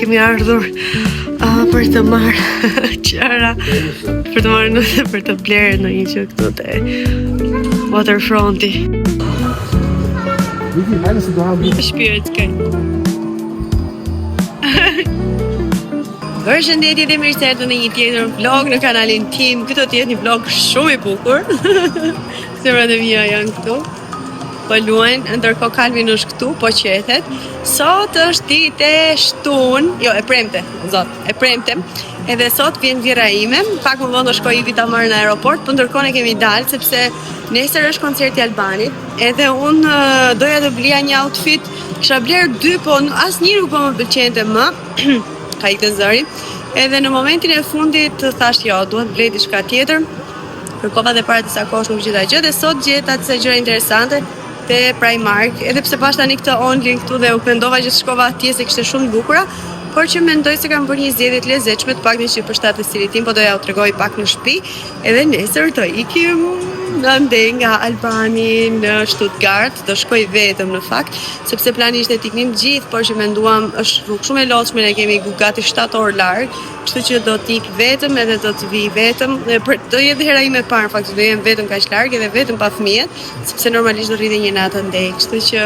kemi ardhur për të marrë qara, për të marrë nëse për të blerë në një që këtu të waterfronti. Shpirit s'kaj. Përshëndetje dhe mirë se erdhën në një tjetër vlog në kanalin tim. Këtë të jetë një vlog shumë i bukur. Zemrat e mia janë këtu. Po luajnë, ndërkohë Kalvin është këtu, po qetet. Sot është ditë e shtunë, jo, e premte, zot, e premte. Edhe sot vjen vjera ime, pak më vonë do shkoj Ivi ta marrë në aeroport, po ndërkohë ne kemi dalë sepse nesër është koncerti Albanit. Edhe unë doja të blija një outfit, kisha bler 2, po asnjë nuk po më pëlqente më. Ka ikë zëri. Edhe në momentin e fundit thash jo, duhet blej diçka tjetër. Kërkova dhe para disa kohësh nuk gjeta gjë dhe sot gjeta disa gjëra interesante te Primark, edhe pse pash tani këtë online këtu dhe u mendova që shkova atje se kishte shumë bukura, por që mendoj se kam bërë një zgjedhje të lezetshme të paktën që për shtatë stilit tim, po doja u tregoj pak në shtëpi, edhe nesër të ikim ndej nga Albani në Stuttgart, do shkoj vetëm në fakt, sepse plani ishte të iknim gjithë, por që menduam është rrugë shumë e lodhshme, ne kemi gati 7 orë larg, kështu që do të ik vetëm edhe do të vi vetëm. Do jetë hera ime e parë, në fakt, do jem vetëm kaq larg edhe vetëm pa fëmijët, sepse normalisht do rritej një natë ndej, kështu që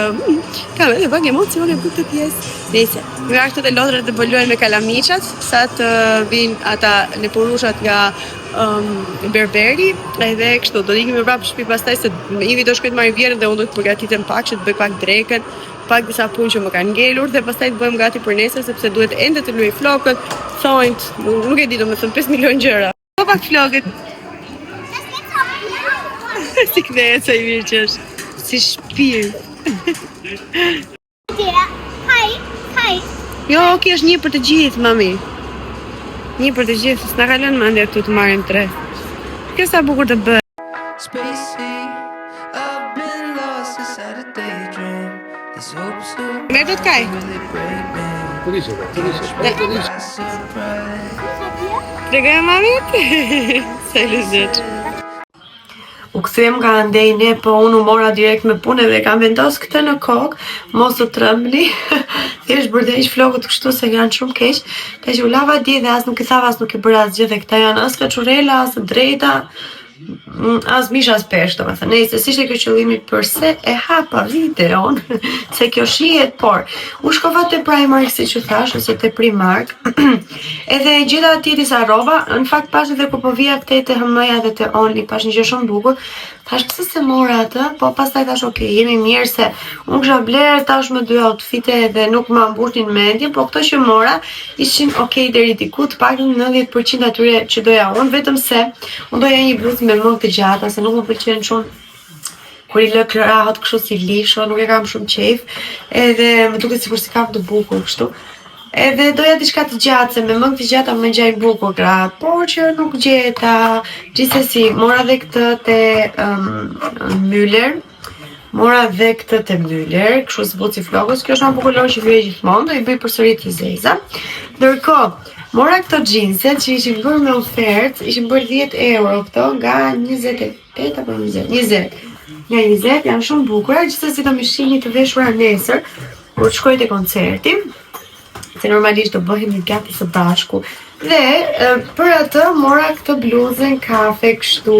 kam edhe pak emocione për këtë pjesë. Nëse nga këto të lodrat të bëluajnë me kalamiqat, sa të vinë ata lepurushat nga Berberi, edhe kështu, do ikim me prapë shtëpi pastaj se Ivi do shkoj të marrë vjerën dhe unë do të përgatitem pak, që të bëj pak drekën, pak disa punë që më kanë ngelur dhe pastaj të bëjmë gati për nesër sepse duhet ende të luaj flokët, thonjt, nuk e di domethënë 5 milion gjëra. Po pak flokët. Si kthehet sa I mirë që është, si shpirë. Jo, ok, është një për të gjithë, mami. Një për të gjithë, s'na ka lënë mendja këtu të marrim 3. Kjo sa bukur të bëhet. Nga do të kaj? Të rishe. Tregoj mamit? Sa I lezet. U kthem nga ndej ne, po unë u mora direkt me punë dhe kam vendos këtë në kokë, mos u trembli. Thjesht bërdej flokët kështu se janë shumë keq. Tash u lava dje dhe as nuk I thava, as nuk I bëra asgjë dhe këta janë as kaçurela, as drejta, as mish as pesh, domethënë. Nëse s'ishte kjo qëllimi përse e hapa videon, se kjo shihet, por u shkova te Primark siç u thash, ose te Primark. Edhe gjeta atje disa rroba, në fakt pash edhe kur po vija këtej te HM-ja dhe te Only, pash një gjë shumë bukur. Thash pse se mora atë, po pastaj thash ok, jemi mirë se unë kisha bler tashmë 2 outfite dhe nuk ma mbushnin mendjen, po këto që mora ishin ok deri diku, të paktën 90% atyre që doja unë, vetëm se unë doja një bluzë me mëng të gjata, se nuk më pëlqen shumë kur I lë krahët kështu si lisho, nuk e kam shumë qejf, edhe më duket sikur si kam të bukur kështu. Edhe doja diçka të gjatë, se me mëng të gjata më ngjajnë bukur gratë, por që nuk gjeta. Gjithsesi, mora dhe këtë te Müller. Kështu zbuci flokës. Kjo është një bukur që vjen gjithmonë, do I bëj përsëri të zeza. Ndërkohë, mora këto xhinset që ishin bërë me ofertë, ishin bërë 10 euro këto nga 28 apo 20. Nga 20 janë shumë bukura, gjithsesi do më shihni të veshura nesër kur shkoj te koncerti. Se normalisht do bëhemi gati së bashku. Dhe për atë mora këtë bluzën kafe kështu.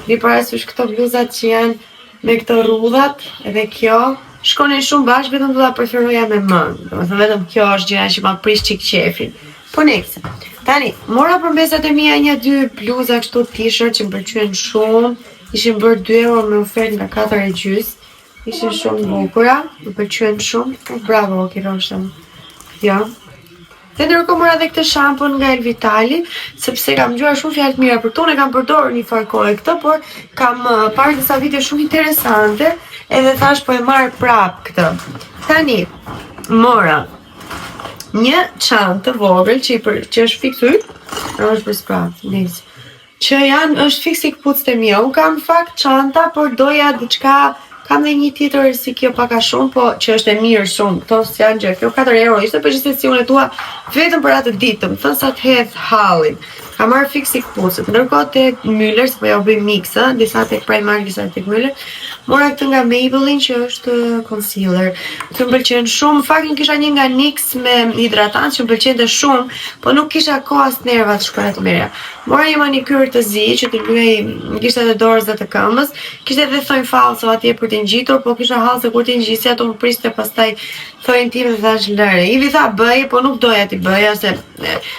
Vi parasysh këto bluzat që janë me këto rrudhat, edhe kjo shkonin shumë bashkë, vetëm do ta preferoja me mëng. Domethënë vetëm kjo është gjëja që ma prish çik qefin. Po nekse. Tani, mora për mesat e mia 1-2 bluza kështu t-shirt që më pëlqyen shumë. Ishin bërë 2 euro me ofertë nga 4,5. Ishin shumë bukura, më pëlqyen shumë. Bravo, Kirosha. Ja. Dhe ndërkohë mora edhe këtë shampon nga Elvitali, sepse kam dëgjuar shumë fjalë të mira për to, ne kam përdorur një farë kohë këtë, por kam parë disa video shumë interesante, edhe thash po e marr prap këtë. Tani mora një çantë të vogël që është fikse është për sprat, nice. Që është fikse këpucët e mia. Un kam fakt çanta, por doja diçka. Kam dhe një tjetër si kjo paka shumë, po që është e mirë shumë, këto janë gjë, kjo 4 euro ishte, për gjithsesi unë e dua vetëm për atë ditë, më thënë sa të hedh hallin. Kam marrë fiksi këpucët, ndërkohë te Müller, se po ja u bëj mix, disa tek Primark, disa tek Müller, Mora këtë nga Maybelline që është concealer. Këtë më pëlqen shumë, fakin kisha një nga NYX me hidratant që më pëlqente shumë, po nuk kisha kohë as nerva të shkoja të merja. Mora një manikyr të zi që të luaj, kishte edhe dorës dhe të këmbës, kishte edhe thonjë falso atje për të ngjitur, po kisha hall se kur të ngjisja ato më priste pastaj thonjën tim dhe thash lëre. Ivi tha bëj, po nuk doja ti bëja se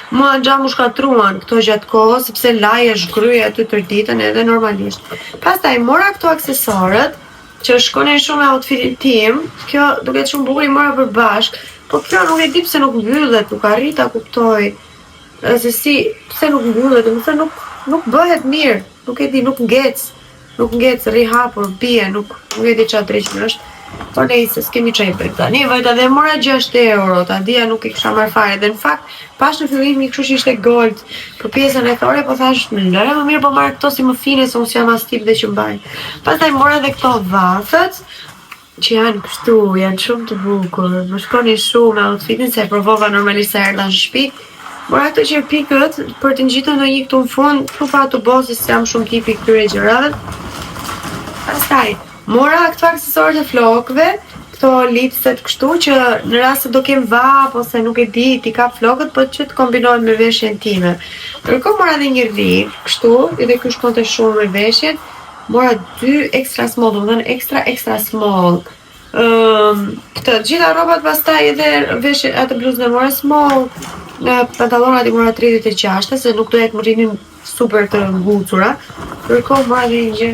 mua xha më shkatruan këto gjatë kohës sepse laje zhgryja aty tër ditën edhe normalisht. Pastaj mora këto aksesorët që shkonin shumë me outfitin tim, kjo duket shumë bukur, i mora për bashk, po kjo nuk e di pse nuk mbyllet, nuk arrit ta kuptoj. Se si, pse nuk mbyllet, nuk bëhet mirë, nuk e di, nuk ngec, rri hapur, bie, nuk e di çfarë drejtën është. Por nejse, s'kemi çaj bëjmë tani, vajta dhe mora 6 euro, ta dia nuk i kisha marrë fare, dhe në fakt, pash në fillim një kështu që ishte gold, për pjesën e thore, po thash, lëre më mirë, po marrë këto si më fine, se unë s'jam as tip dhe që mbaj. Pastaj mora dhe këto vathët, që janë kështu, janë shumë të bukur, më shkoni shumë me outfitin, se provova normalisht se erdha në shtëpi. Mora këto që pikët, për të ngjitur ndonjë këtu në fund, nuk pa të bosi se jam shumë tipi këtyre gjërave. Pastaj, mora këto aksesorët e flokëve, këto lipset kështu që në rast se do kem vap ose nuk e di ti kap flokët, po që të kombinohen me veshjen time. Ndërkohë mora edhe një rig, kështu, edhe ky shkonte shumë me veshjen. Mora 2 extra small, domethënë extra small. Këtë gjitha rrobat pastaj edhe veshje atë bluzën e mora small. Pantallonat i mora 36, se nuk doja të më rrinin super të ngucura. Ndërkohë mora edhe një gjë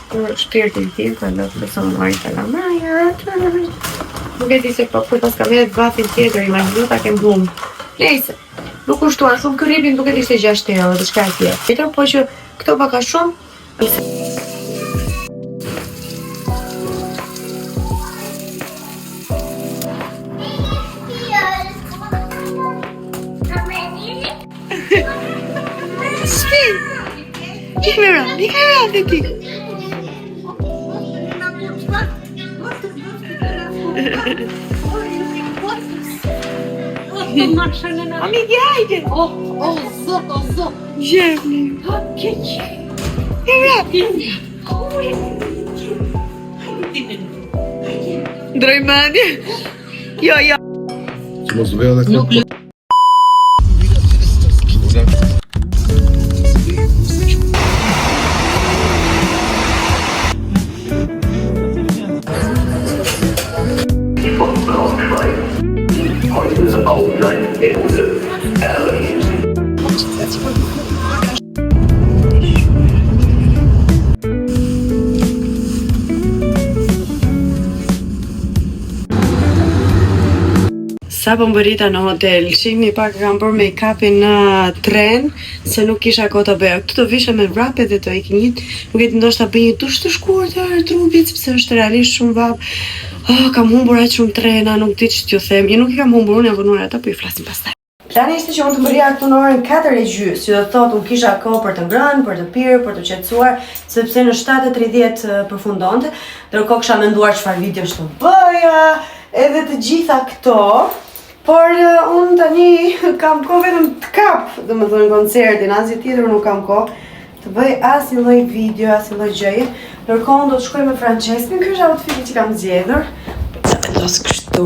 për shpirtin tim, për lëtë përso më marrë të lamajë. Nuk e di se po kur pas kam edhe vathin tjetër, imaginu ta kem blumë. Nejse, nuk kushtuan shumë kërribin, duke ishte 6 euro dhe shka e tjetër, po që këto baka shumë. Spin! Look around, Vicky! Amiga, hajde! O zot! Gjevni! Drojmani! Jo! Që mos veo dhe këto. Sa po mbërita në hotel, shihni pak kam bërë make-upin në tren, se nuk kisha kohë ta bëja. Këtu do visha me wrap dhe të ikin një, nuk e di ndoshta bëj një tush të shkurtër trupit, sepse është realisht shumë vap. Kam humbur aq shumë trena, nuk di ç't'ju them. Jo nuk i kam humbur, unë jam vonuar ata, po i flasim pastaj. Plani ishte që unë të mbërja këtu në orën 4:30, që do thotë unë kisha kohë për të ngrënë, për të pirë, për të qetësuar, sepse në 7:30 përfundonte. Ndërkohë kisha menduar çfarë videosh të bëja, edhe të gjitha këto. Por unë tani kam kohë vetëm të kap, domethënë koncertin, asgjë tjetër nuk kam kohë të bëj asnjë lloj video, asnjë lloj gjëje. Ndërkohë unë do të shkoj me Franceskën, ky është outfiti që kam zgjedhur. Sa vendos kështu.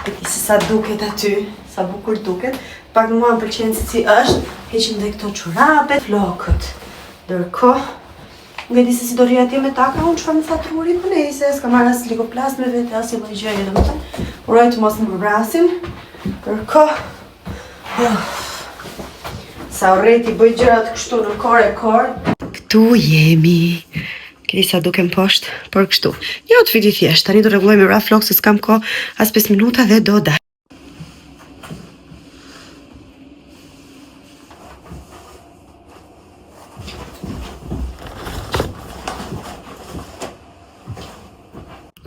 Ti se sa duket aty, sa bukur duket. Pak mua më pëlqen se si është, heqim dhe këto çorapet, flokët. Ndërkohë, nuk e di se si do rri atje me taka, unë çfarë më tha truri, po nejse, s'ka marrë as likoplast me vete, as lloj gjëje, domethënë. Uroj të mos më përbrasin. Ndërkohë, sa urrejti bëj gjërat kështu në kor. Këtu jemi. Keni sa dukem poshtë, por kështu. Një outfit i thjesht, tani do rregulloj me Raf Vlog se s'kam kohë as 5 minuta dhe do dal.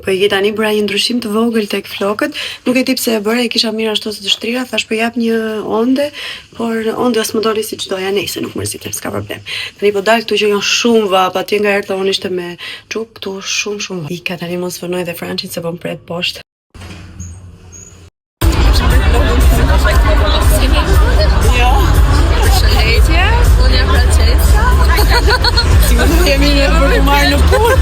Po i tani bëra një ndryshim të vogël tek flokët, nuk e di pse e bëra, i kisha mirë ashtu si të shtrira, thash po jap një onde, por onde as më doli siç doja, nejse, nuk mërzitem, s'ka problem. Tani po dal këtu që janë shumë vap, atje nga erdha unë ishte me çup, këtu shumë vap. Ika tani mos vënoj dhe Francin se po më pret poshtë. Ja. Përshëndetje, unë jam Francesca. Si më të jemi në për të marrë në punë.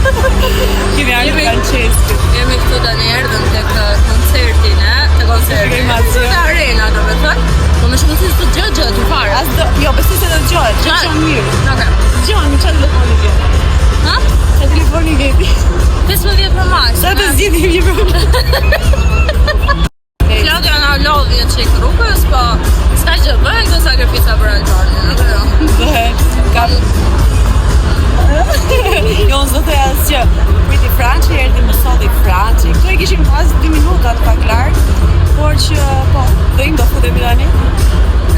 Kemi ardhur Francesco. Jemi këtu tani erdhëm tek koncertin, te koncerti. Te arena, domethënë. Po më shumë si të dëgjoj të fare. Jo, besoj se do dëgjohet. Dëgjon mirë. Okej. Dëgjon me çfarë telefoni vjen. Ha? Çfarë telefoni vjen? 15 për maç. Sa të zgjidhim një problem. Claudia na lodhi çik rrugës, po s'ka gjë, bëj këto sakrifica për Albanin, apo jo? Bëhet. Kam jo, unë zote asgjë. Priti Franci, erdhi më solli Franci. Këtu e kishim pas 2 minuta të pak larg, por që po, do futemi tani.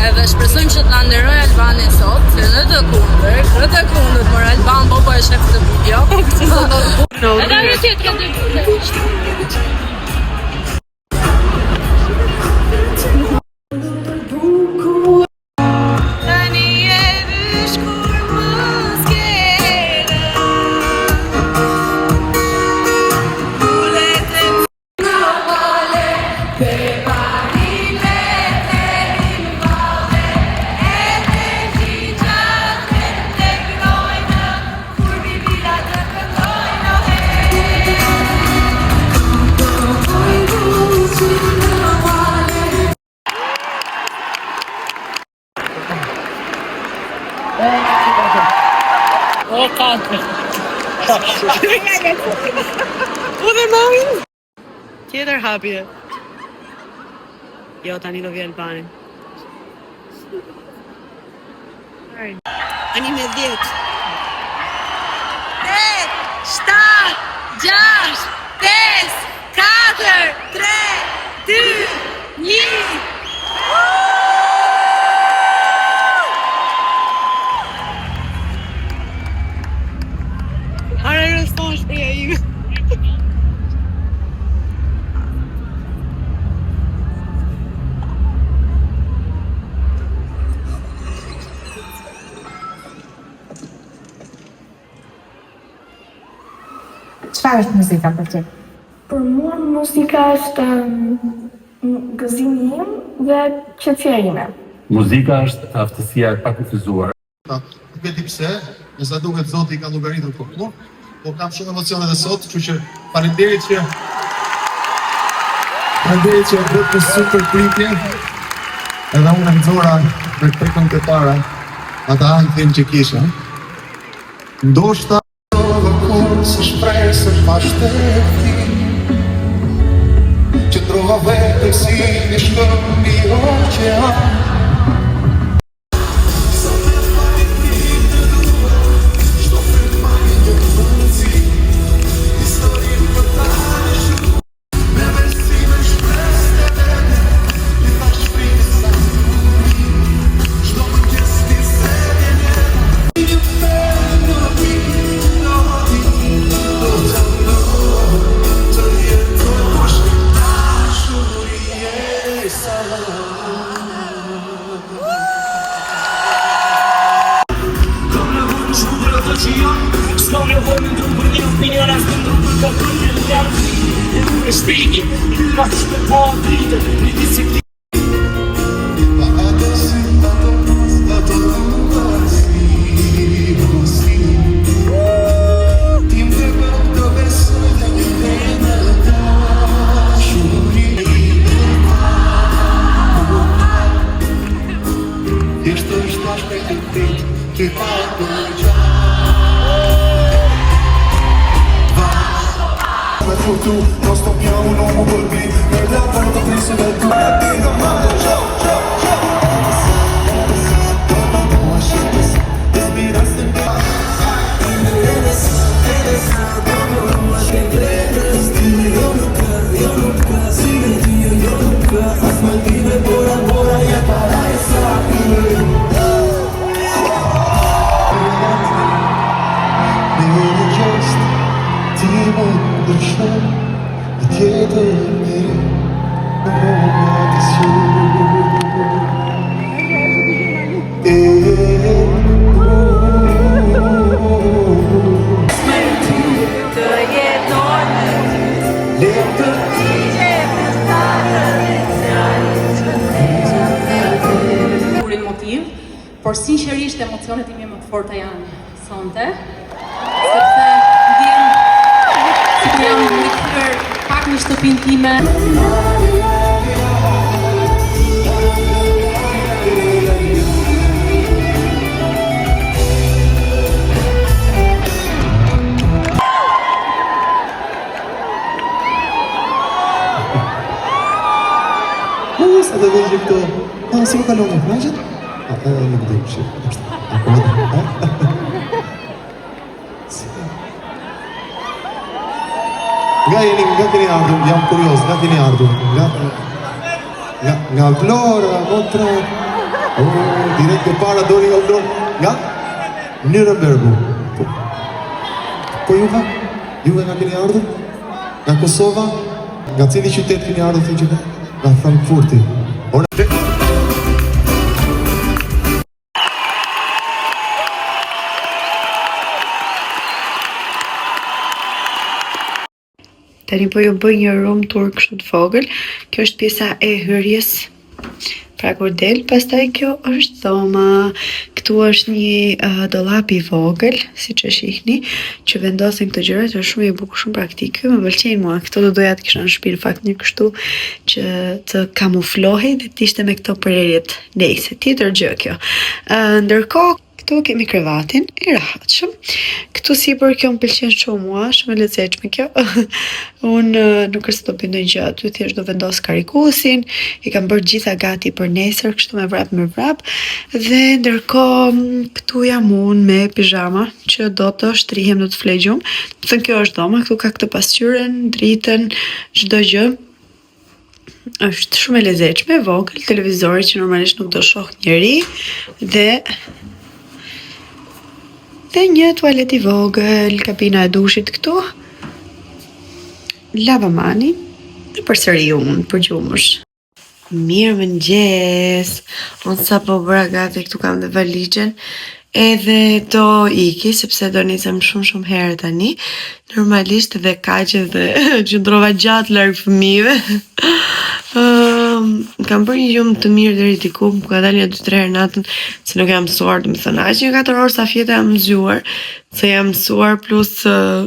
Edhe shpresojmë që t'na nderoj Albani sot, se në të kundërt, por Alban po e shef këtë video. Edhe ajo tjetër ka dy O, katër. U dhe mami? Tjetër hapje. Jo, tani do vjen Albani. Ani me 10. 7, 6, 5, 4, 3, 2, 1. Are rëson shpreja ime. Çfarë është muzika për ty? Për mua muzika është gëzimi im dhe qetësia ime. Muzika është aftësia e pakufizuar. Nuk e di pse, nësa duket Zoti i ka llogaritur për mua, po kam shumë emocione dhe sot, kështu që faleminderit që e bëtë për super pritje, edhe unë e nxora me tre këngëtara ata anëtin që kisha. Ndoshta kur si shpresë pa shteti, që trova vetë si një shkëmbi oqean. Por sinqerisht emocionet ime më të forta janë sonte, sepse ndjem si jam rikthyer pak në shtëpinë time. Sa të vëgjë këto. Si më kalon në plajët? Nuk dhe më shqip. Nga keni ardhur, jam kurios, nga keni ardhur. Nga Vlora, Motra. Direkt e para dori nga Vlora. Nga? Nürnbergu. Po juve? Juve nga keni ardhur? Nga Kosova? Nga cili qytet keni ardhur të që? Nga Frankfurti. Tani po ju bëj një room tour kështu të vogël. Kjo është pjesa e hyrjes pra kur del, pastaj kjo është dhoma. Këtu është një dollap i vogël, siç e shihni, që vendosin këto gjëra, është shumë i bukur, shumë praktik. Ky më pëlqen mua. Këto do doja të kisha në shtëpi, në fakt një kështu që të kamuflohej dhe të ishte me këto përerjet. Nejse, tjetër gjë kjo. Ndërkohë këtu kemi krevatin i rahatshëm. Këtu sipër kjo më pëlqen shumë mua, shumë e lezetshme kjo. Unë nuk është se do bëj ndonjë gjë aty, thjesht do vendos karikusin, i kam bërë gjitha gati për nesër, kështu me vrap. Dhe ndërkohë këtu jam unë me pijama që do të shtrihem, do të flegjum. Do të thënë kjo është dhoma, këtu ka këtë pasqyren, dritën, çdo gjë. Është shumë e lezetshme, vogël, televizori që normalisht nuk do shoh njeri dhe një tualet i vogël, kabina e dushit këtu, lavamani, dhe përsëri unë për gjumësh. Mirë mëngjes, unë sa po bëra gati, këtu kam dhe valigjen, edhe do iki, sepse do nisem shumë herë tani, normalisht dhe kaqe dhe qëndrova gjatë larg fëmijëve. Kam bërë një gjumë të mirë deri diku, më ka dalë një 2-3 herë natën, se nuk jam mësuar, do të thënë, aq një 4 orë sa fjete jam mësuar, se jam mësuar plus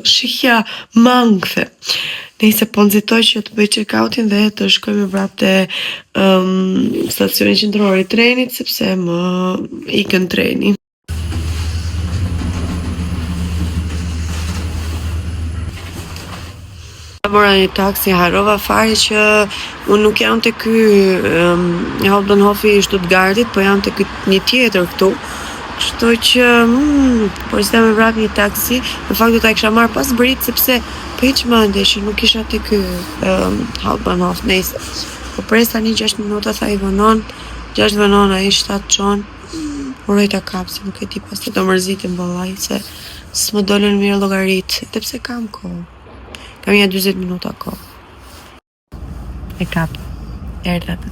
shihja mangthe. Nëse po nxitoj që të bëj check-outin dhe të shkojmë vrap te stacioni qendror i trenit, sepse më ikën treni. Mora një taksi, harrova fare që unë nuk jam të ky Hauptbahnhofi i Stuttgartit, po jam të një tjetër këtu. Kështu që po ishte me vrap një taksi, në fakt do ta kisha marrë pas bërit, sepse po hiç mendje që nuk isha te ky Hauptbahnhof, nejse. Po pres tani 6 minuta, sa i vonon, 6 vonon, ai 7 çon. Uroj ta kap, se nuk e di, pas të do mërzitim vallaj, se s'më dolën mirë llogarit, edhe pse kam kohë. Kam një 20 minuta kohë. E kap. Erdha të.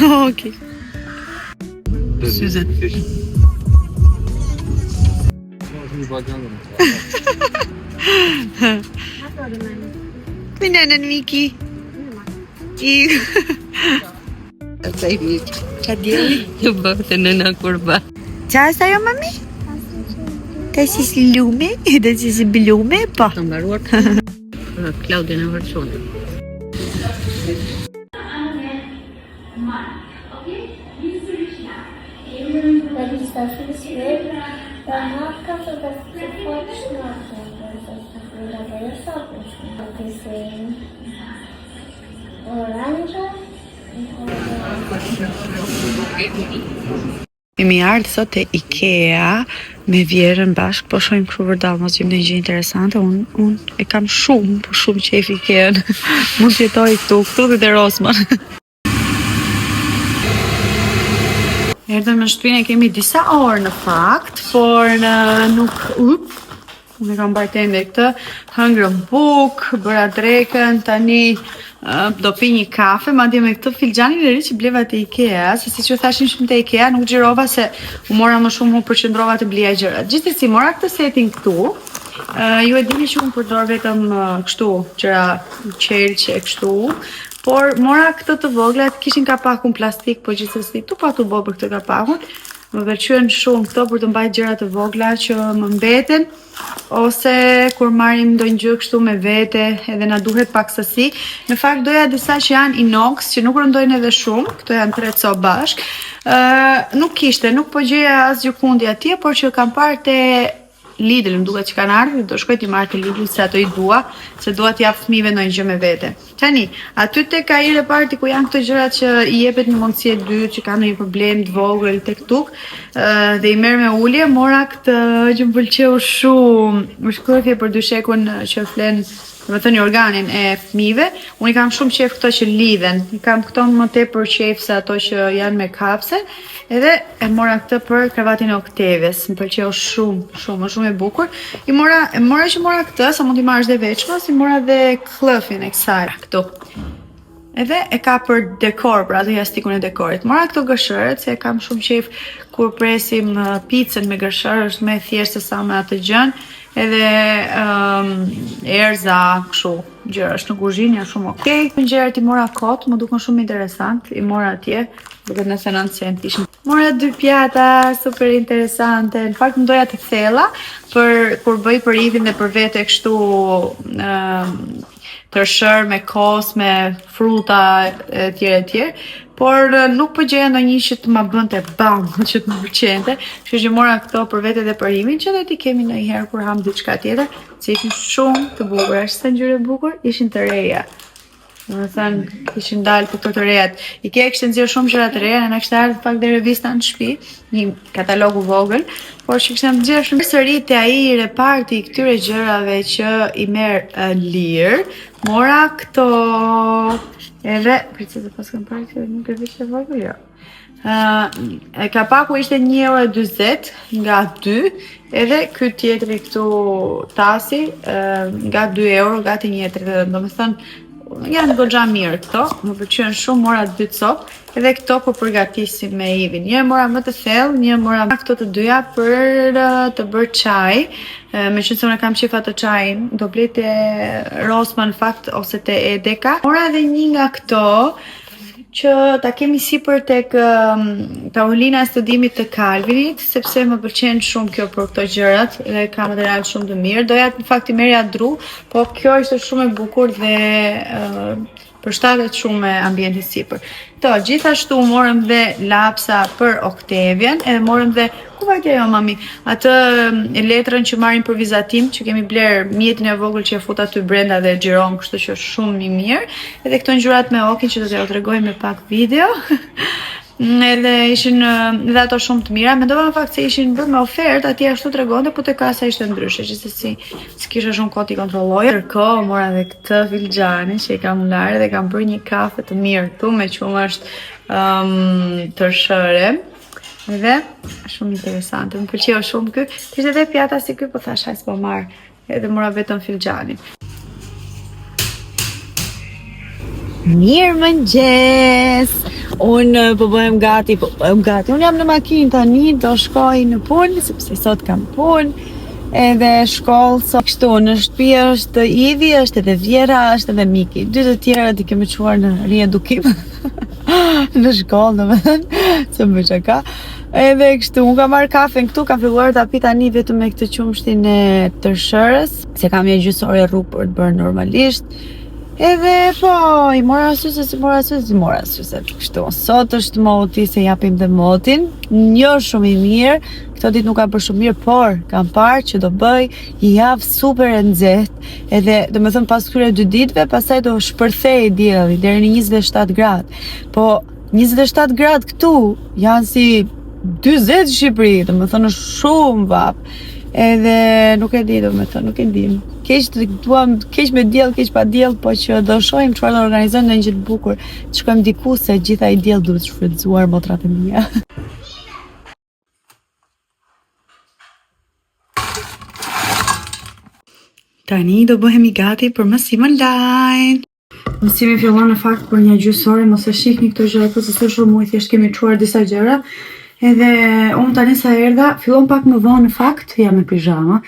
Okej. Syzet. Minanën Miki. Qa djeli? Ju bëhte nëna kurba. Qa është ajo, mami? Ka si lume? Dhe si blume? Po. Të mbaruar. Klaudin e vërçonit. Kemi ardhë sot te IKEA me Vjerën bashkë, po shojmë kështu vërdall, mos jemi në gjë interesante. Unë e kam shumë qef IKEA-n. Mund të jetoj këtu dhe te Rosman. Erdhëm në shtëpinë, kemi disa orë në fakt, por nuk... Unë kam bajtende këtë, hëngrëm bukë, bëra drekën, tani do pi një kafe, madje me këtë filxhanin e ri që bleva te IKEA, se siç ju thashim shumë te IKEA, nuk xhirova se u mora më shumë, u përqendrova të blija gjërat. Gjithsesi, mora këtë setting këtu. Ju e dini që unë përdor vetëm kështu, gjëra qelqe kështu, por mora këtë të voglat, kishin kapakun plastik, po gjithsesi tu pa tu bë për këtë kapakun. Më pëlqyen shumë këto për të mbajtur gjëra të vogla që më mbeten, ose kur marrim ndonjë gjë kështu me vete, edhe na duhet pak sasi. Në fakt doja disa që janë inox, që nuk rëndojnë edhe shumë, këto janë 3 co bashk. Nuk po gjeja asgjë kundi atje, por që kam parë te Lidl, më duket që kanë ardhur, do shkoj t'i marr te Lidl se ato i dua, se dua t'i jap fëmijëve ndonjë gjë me vete. Tani, aty tek ai reparti ku janë këto gjërat që i jepet një mundësi e dytë, që kanë një problem të vogël tek tuk, dhe i merr me ulje, mora këtë që më pëlqeu shumë, më shkruajtje për dyshekun që flen, do të thënë organin e fëmijëve. Unë i kam shumë qejf këto që lidhen. I kam këto më tepër qejf se ato që janë me kapse. Edhe e mora këtë për kravatin e Okteves. Më pëlqeu shumë e bukur. Mora këtë, sa mund t'i marrësh dhe veçmës, i mora dhe klëfin e kësaj këtu. Edhe e ka për dekor, pra atë jastikun e dekorit. Mora këto gëshërët, se kam shumë qejf kur presim picën me gëshërë, është më e thjeshtë se sa me atë gjën. Edhe erza, kështu, gjëra në kuzhinë, janë shumë okej. Gjërat i mora kot, më duken shumë interesant, i mora atje, duket nëse 9 cent ishin. Mora 2 pjata, super interesante, në fakt më doja të thella, për kur bëj për idhin dhe për vete kështu tërshër me kos, me fruta e tjerë, por nuk po gjeja ndonjë që të ma bënte bam, që të më pëlqente. Kështu që mora këto për vete dhe për imin, që dhe ti kemi ndonjëherë kur ham diçka tjetër, që ishin shumë të bukur, ashtu sa ngjyrë e bukur, ishin të reja. Domethënë, kishin dalë për të rejat. IKEA kishte nxjerrë shumë gjëra të reja, na kishte ardhur pak dhe revista në shtëpi, një katalogu vogël, por që kishte nxjerrë shumë sëri te ai reparti i këtyre gjërave që i merr lirë. Mora këto edhe, pritse pas kam parë që nuk e vishte vogël, jo. Kapaku ishte 1,40 € nga 2, edhe ky tjetri këtu tasi nga 2 euro, gati 1,30 €. Domethënë janë goxha mirë këto, më pëlqen shumë, mora 2 copë, edhe këto po përgatisim me Ivin. Një mora më të thellë, një mora këto të dyja për të bërë çaj. Meqense unë kam qejf atë çajin, do blej te Rosma në fakt ose te Edeka. Mora edhe një nga këto që ta kemi sipër tek tavolina e studimit të Calvinit, sepse më pëlqen shumë kjo për këto gjërat dhe ka material shumë të mirë. Doja në fakt i merja dru, po kjo ishte shumë e bukur dhe përshtatet shumë me ambientin sipër. Gjithashtu morëm dhe lapsa për Oktavian, edhe morëm dhe ku vajtja jo mami, atë letrën që marrim për vizatim, që kemi bler mjetin e vogël që e fut aty brenda dhe xhiron, kështu që është shumë i mirë. Edhe këto ngjyrat me okin që do t'ju tregoj me pak video. Edhe ishin edhe ato shumë të mira. Mendova në fakt se ishin bërë me ofertë, atje ashtu tregonte, po te kasa ishte ndryshe, gjithsesi s'kisha shumë kohë t'i kontrolloj. Ndërkohë mora edhe këtë filxhanin që i kam larë dhe kam bërë një kafe të mirë këtu me qumë është tërshëre. Edhe shumë interesante, më pëlqeu shumë ky. Kishte edhe pjata si ky, po thash ai s'po marr. Edhe mora vetëm filxhanin. Mirë mëngjes! Unë po bëhem gati. Unë jam në makinë tani, do shkoj në punë, sepse sot kam punë. Edhe shkollë, sot kështu, në shtëpi është Ivi, është edhe Vjera, është edhe Miki. 2 të tjerët i kemi çuar në riedukim. Në shkollë, domethënë, se më çaka. Edhe kështu, unë kam marrë kafen këtu, kam filluar ta pi tani vetëm me këtë qumshtin e tërshërës, se kam një gjysore rrugë për të bërë normalisht. Edhe po, i mora syse, kështu. Sot është moti, se japim dhe motin. Jo shumë i mirë, këto ditë nuk ka bërë shumë mirë, por kam parë që do bëj i javë super e nxehtë. Edhe, domethënë pas këtyre 2 ditëve, pastaj do shpërthej dielli deri në 27 gradë. Po 27 gradë këtu janë si 40 në Shqipëri, domethënë është shumë vap. Edhe nuk e di, domethënë, nuk e di. Keq me diell, keq pa diell, po që do shohim çfarë do organizojmë në një gjë të bukur. Të shkojmë diku se gjithaj diell duhet shfrytzuar motrat e mia. Tani do bëhemi gati për mësim online. Mësimi fillon në fakt për një gjysmë ore, mos e shihni këto gjëra, sepse s'është shumë ujë, thjesht kemi çuar disa gjëra. Edhe unë tani sa erdha, fillon pak më vonë në fakt, jam me pijama,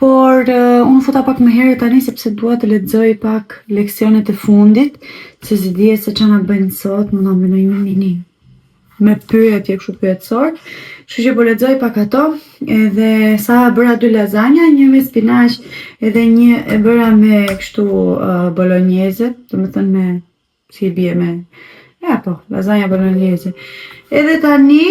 por unë futa pak më herët tani sepse dua të lexoj pak leksionet e fundit, se si dihet se çana bëjnë sot, më ndonjë një mini me pyetje kështu pyetësor. Kështu që po lexoj pak ato, edhe sa bëra 2 lazanja, një me spinaq, edhe një e bëra me kështu bolognese, domethënë me si e bie me lazanja bolognese. Edhe tani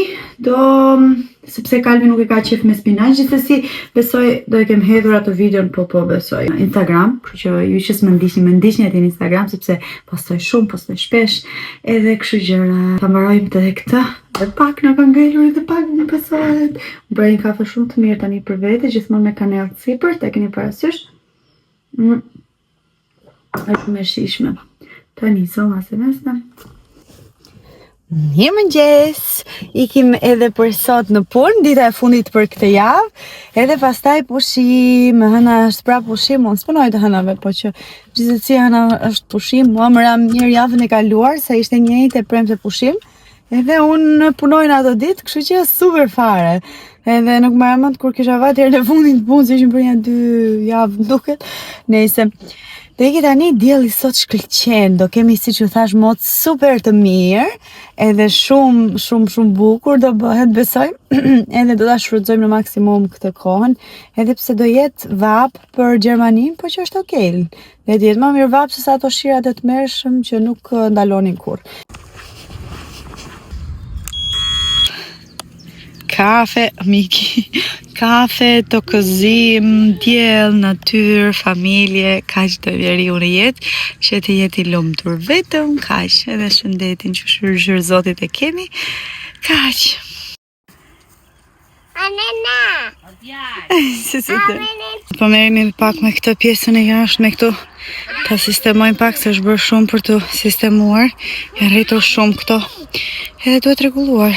sepse Kalvi nuk e ka qef me spinaq, gjithsesi besoj do e kem hedhur ato videon, po besoj Instagram, kështu që ju që më ndiqni atë në Instagram sepse postoj shumë, postoj shpesh, edhe kështu gjëra. Ta mbarojmë edhe këtë. Dhe pak në ka ngelur dhe pak më besohet. Bëj një kafe shumë të mirë tani për vete, gjithmonë me kanellë të sipër, ta keni parasysh. Është më shishme. Tani soma se nesër. Mirëmëngjes! Ikim edhe për sot në punë, dita e fundit për këtë javë, edhe pastaj pushim, hëna është pra pushim, unë s'punoj të hënave, po që gjithsesi hëna është pushim, mua më ra mirë javën e kaluar, sa ishte njëjtë e premte pushim, edhe unë punoj në ato ditë, kështu që super fare. Edhe nuk më ramend kur kisha vajt herën e fundit punë, se ishim për një 2 javë duket, nejse. Dhe iki tani dielli sot shkëlqen, do kemi si që thash mod super të mirë, edhe shumë bukur do bëhet besoj, edhe do ta shfrytëzojmë në maksimum këtë kohën, edhe pse do jetë vap për Gjermaninë, po që është okej. Dhe do jetë më mirë vap se sa ato shirat e tmerrshëm që nuk ndalonin kurrë. Kafe, miki, kafe, tokëzim, diell, natyrë, familje, kaq të njeriu në jetë, që të jeti lumtur vetëm, kaq, edhe shëndetin që shërgjër Zotit e kemi, kaq. Anena! Si të? Po merrni pak me këtë pjesën e jashtë, me këtu, ta sistemojmë pak se është bërë shumë për të sistemuar, janë rritur shumë këto, edhe duhet rregulluar.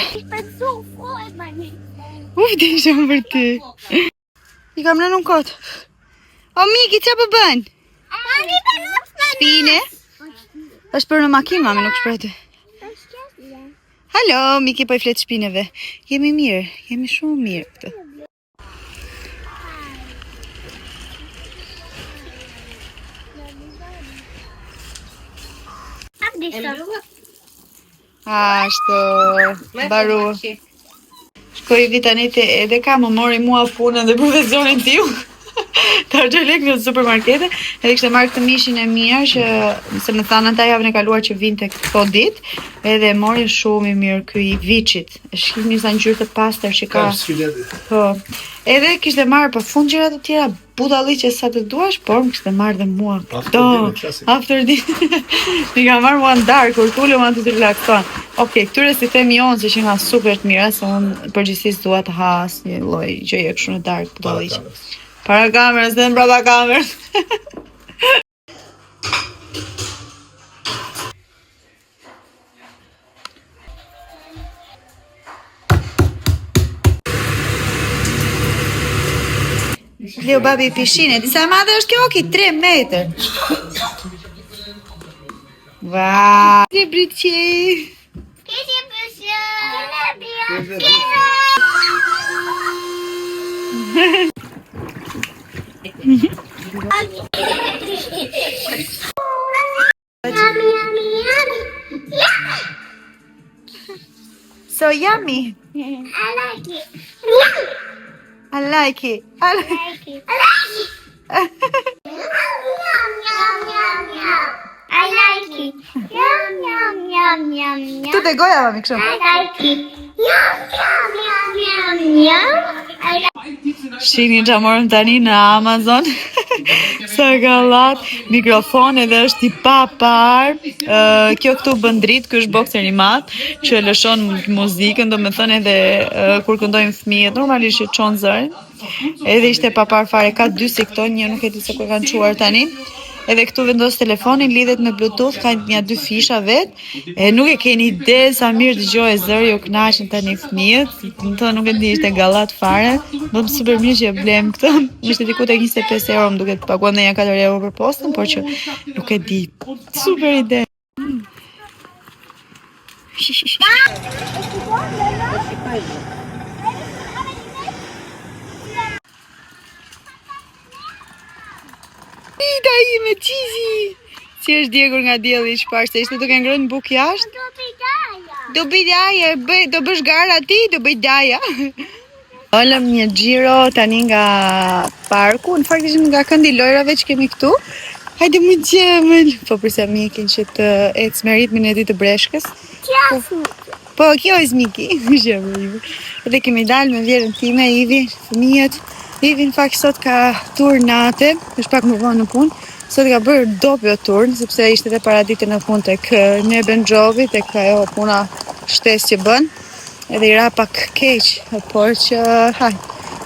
Uf, dhe shumë për ty. I kam rënë kot. O, Miki, që po bën? Spine? është për në makinë, mami, nuk shpreh ty. Halo, Miki po i flet shpineve. Jemi mirë, jemi shumë mirë këtu. Ashtu, baru. Shkoj vitanit edhe ka më mori mua punën dhe profesionin tiu. Të argjoj lek në supermarkete. Edhe kështë marrë këtë mishin e mirë që se më thanë ata javën e kaluar që vinte këto ditë. Edhe mori shumë i mirë ky i Vichit. Shkik një sa ngjyrë të pastër që ka. Po. Edhe kishte marrë për fund gjëra të tjera budalliqe sa të duash, por më kishte marrë dhe mua këto. After dinner. Mi ka marrë mua në darkë, kur tulem aty të relaxon. Okej, këtyre si themi jonë se që nga super të mira, se unë përgjithsisht dua të has një lloj gjëje kështu në darkë budalliqe. Para kamerës, dhe në brapa kamerës. Leo babi i pishinit, disa madhe është kjo oki, 3 metër. Vaa, një briqi. Kështë So yummy. I like it. I like it. I like it. I like it. Yum, yum, yum, yum. I like it. Yum, yum, yum, yum, yum. Tu te goja, mami, kështu. I like it. Yum, yum, yum, yum, yum. I like it. Shini që morëm tani në Amazon. Sa gallat, mikrofon edhe është i papar. Kjo këtu bën dritë, ky është boxer i madh që lëshon muzikën, domethënë edhe kur këndojnë fëmijët, normalisht që çon zërin. Edhe ishte papar fare, ka 2 si këto, një nuk e di se ku kanë çuar tani. Edhe këtu vendos telefonin, lidhet me Bluetooth, ka një 2 fisha vet. E nuk e keni ide sa mirë dëgjoj zëri, u kënaqën tani fëmijët. Më thonë nuk e di, ishte gallat fare. Do të super mirë që e blem këtë. Ishte diku tek 25 euro, më duket paguan ndonjë 4 euro për postën, por që nuk e di. Super ide. Ida i me qizi. Si është djegur nga dielli i shpar, se ishte duke ngrënë bukë jashtë. Do bëj daja, do bësh gara ti, do bëj daja. Olëm një xhiro tani nga parku, në fakt ishim nga këndi lojrave që kemi këtu. Hajde më gjemël. Po përsa mikin që të ecë me ritmin e ditë të breshkës. Po, kjo është Miki. Edhe kemi dalë me vjerën time, Ivi, fëmijët. Ivi në fakt sot ka tur nate, është pak më vonë në punë. Sot ka bërë doppio turn, sepse ishte edhe paradite në punë tek ne Benxhovi, tek ajo puna shtesë që bën. Edhe i ra pak keq, por që ka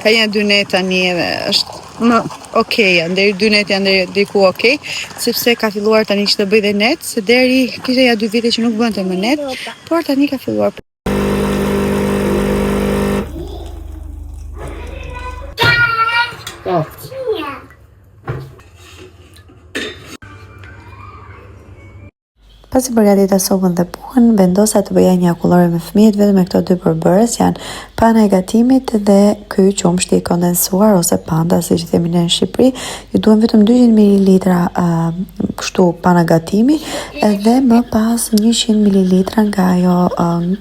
një 2 net tani edhe është më okej, deri 2 net janë deri diku okej, sepse ka filluar tani që të bëj dhe net, se deri kishte ja 2 vite që nuk bënte më net, por tani ka filluar. Pasi përgatita sopën dhe puhën, vendosa të bëja një akullore me fëmijët vetëm me këto 2 përbërës, janë pana e gatimit dhe ky qumshti kondensuar ose panda, siç i themi ne në Shqipëri. Ju duhen vetëm 200 ml kështu pana gatimi dhe më pas 100 ml nga ajo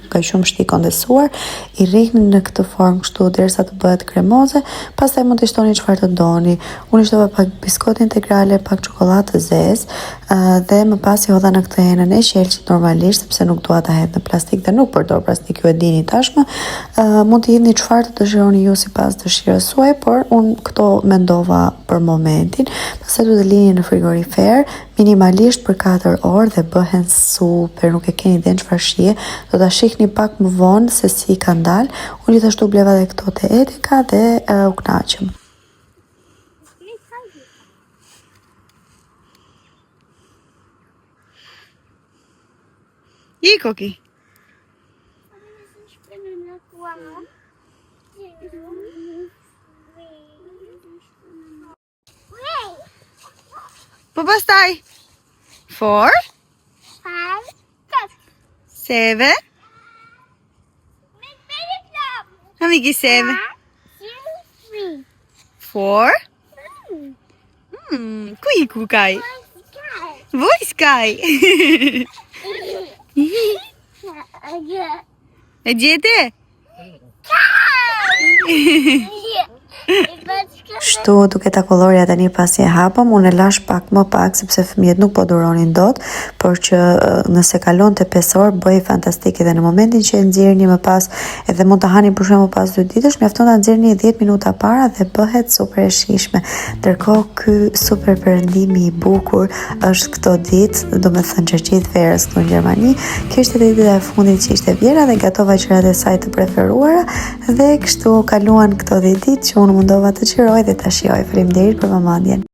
nga qumshti kondensuar. I rrihni në këtë formë kështu derisa të bëhet kremoze, pastaj mund të shtoni çfarë të doni. Unë shtova pak biskotë integrale, pak çokoladë të zezë dhe më pas i hodha në këtë henën e shelçit normalisht, sepse nuk dua ta hedh në plastik dhe nuk përdor plastik, ju e dini tashmë. Mund të hidhni çfarë të dëshironi ju sipas dëshirës suaj, por unë këto mendova për momentin. Pastaj do të lini në frigorifer minimalisht për 4 orë dhe bëhen super, nuk e keni iden çfarë shije. Do ta shihni pak më vonë se si ka ndal. Unë gjithashtu bleva edhe këto te Edeka dhe u kënaqem. I koki. Po pastaj 4 7 Amiki 7 4 Ku i ku kai? Voi sky. E gjete? Kështu duket akulloria tani pasi e hapëm, unë e lash pak më pak sepse fëmijët nuk po duronin dot, por që nëse kalon të 5 orë bëj fantastike dhe në momentin që e nxjerrni më pas edhe mund të hani për shembull pas 2 ditësh, mjafton ta nxjerrni 10 minuta para dhe bëhet super e shijshme. Ndërkohë ky super perëndimi i bukur është këto ditë, domethënë çerçit verës këtu në Gjermani. Kjo ishte dita e fundit që ishte Vjera dhe gatova gjërat e saj të preferuara dhe kështu kaluan këto 10 ditë që unë mundova të qiroj dhe ta shijoj. Faleminderit për vëmendjen.